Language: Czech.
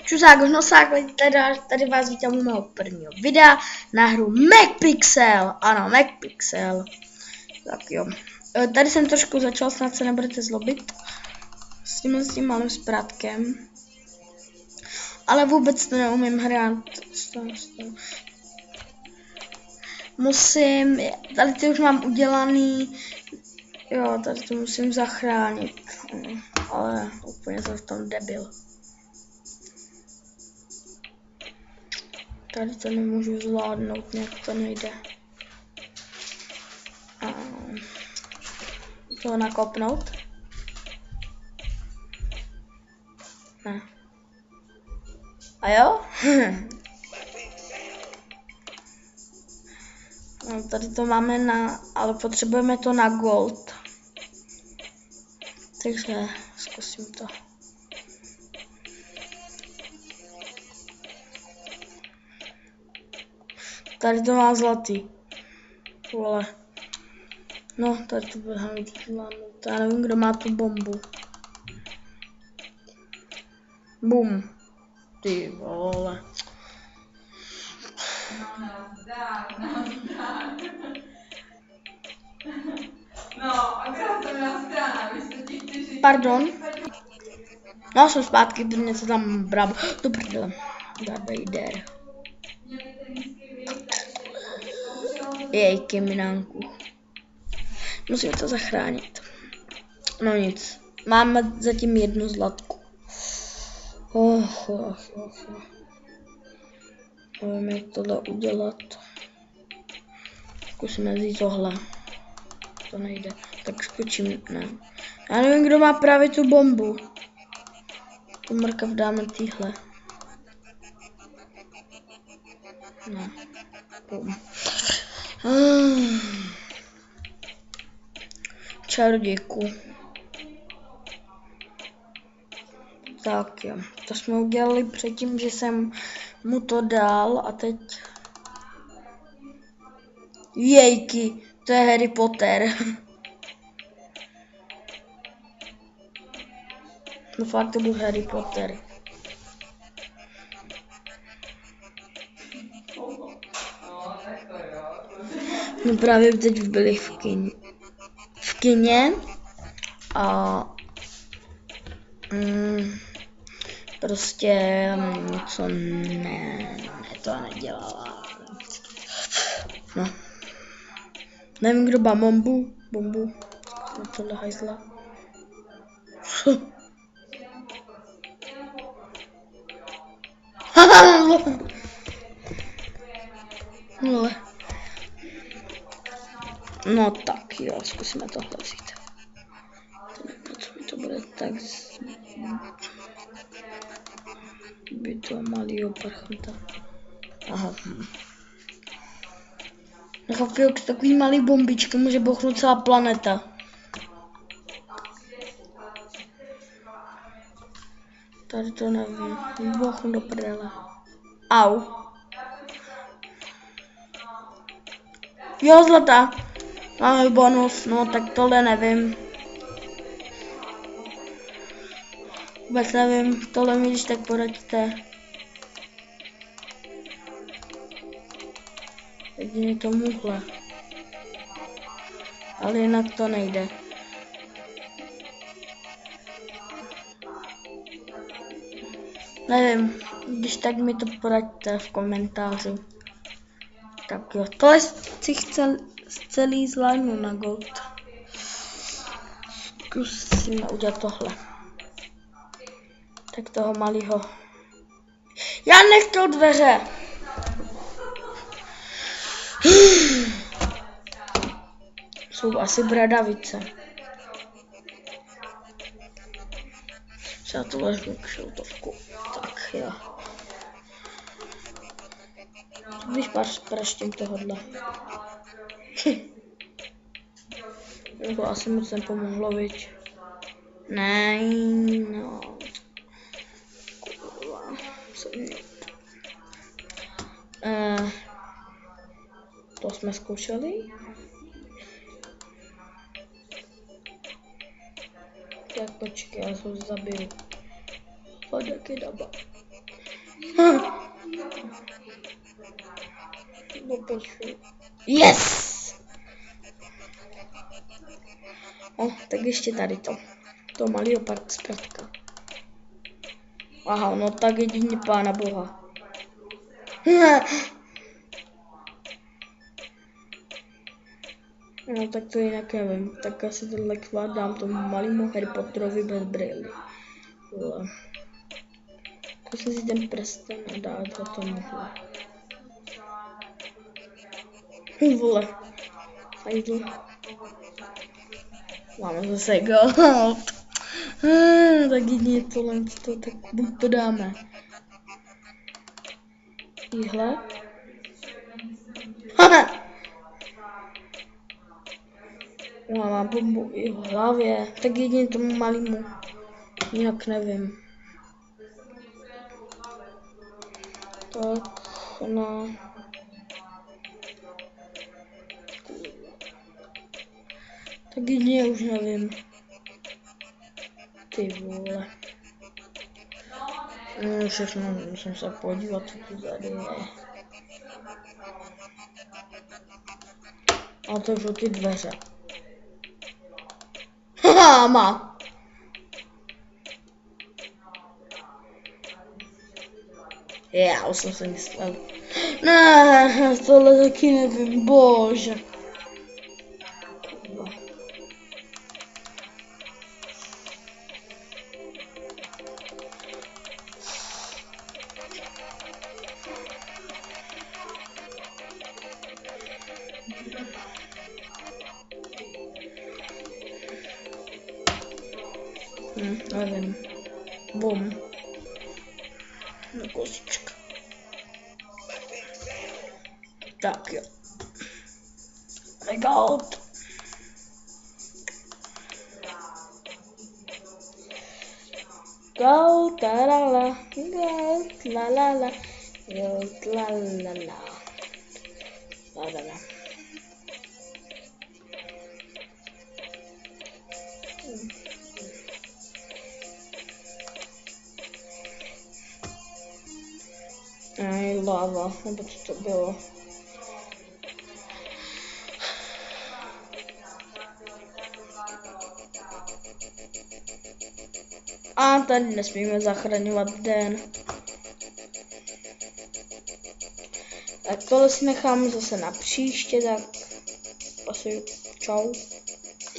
Čusák, nosák, tady vás vítám u mého prvního videa na hru MacPixel. Ano, MacPixel. Tak jo. Tady jsem trošku začal, snad se nebudete zlobit. S tím malým sprátkem. Ale vůbec to neumím hrát. Musím, tady ty už mám udělaný. Jo, tady to musím zachránit. Ale úplně jsem v tom debil. Tady to nemůžu zvládnout, nějak to nejde. To nakopnout? Ne. A jo? No, tady to máme na, ale potřebujeme to na gold. Takže zkusím to. Tady to má zlatý. Vole. No, tady to bude zvládnout. Já nevím, kdo má tu bombu. Bum. Ty vole. No, akorát to měla strana, vy jste ti chtěli... Pardon. No, jsem zpátky, protože něco tam bravo. Do prdele. Darth Vader. Jejky, minánku. Musím to zachránit. No nic. Máme zatím jednu zlatku. Nevím, jak tohle udělat. Zkusíme vzít tohle. To nejde. Tak skočím, ne. Já nevím, kdo má právě tu bombu. Tu mrkav dáme týhle. Ne. Bum. Čarodějku. Tak jo, to jsme udělali předtím, že jsem mu to dal a teď... Jejky, to je Harry Potter. No fakt to byl Harry Potter. No právě teď byli v kině a prostě něco to nedělala. No. Nevím, kdo má bombu. Zkusíme tohle hajzla. No tak jo, zkusíme tohle vzít. Co mi to bude tak by to malýho prchanta. Aha. Nechápu, jak takový malý bombičky může bouchnout celá planeta. Tady to nevím. Bouchnu do prdele. Au. Jo, zlatá. Máme bonus, no tak tohle nevím. Vůbec nevím, tohle mi když tak poraďte. Jedině tomuhle. Ale jinak to nejde. Nevím, když tak mi to poraďte v komentáři. Tak jo, tohle si chce celý zvládnu na gold. Zkusíme udělat tohle. Tak toho malýho. Já nechtěl dveře. Jsou asi bradavice. Třeba to vezmu k šiltovku. Tak jo. Když praštím tohodle. To asi moc nepomohlo, viď? Ne, no. Kurva. To jsme zkoušeli. Tak počkej, já se zabiju. Pojď, jaký doba. Yes! Tak ještě tady to. To malý opak zpratka. Aha, no tak jedině Pána Boha. No tak to jinak nevím. Tak asi tohle kvát dám tomu malému Harry Potterovi bez brýlí. Zkusím si ten prsten a dát ho tomuhle. Vole. Hajdl. Máme zase gold. Tak jedině tohle, tak buď to dáme. Tíhle. Já mám bombu i v hlavě. Tak jedině tomu malému. Jinak nevím. Tak, no. Tak jedině už nevím. Ty vole. Všechno musím se podívat, co tu tady je. A to jsou ty dveře. Haha, má. Já už jsem si myslel. Ne, tohle taky nevím, bože. Nevím. Bum. No kosička. Tak jo. Gold. Gold, la la la. Gold, la la la. Gold, la la la. La la la. Lava, nebo co to bylo? A tady nesmíme zachraňovat den. Tak tohle si necháme zase na příště, tak asi čau.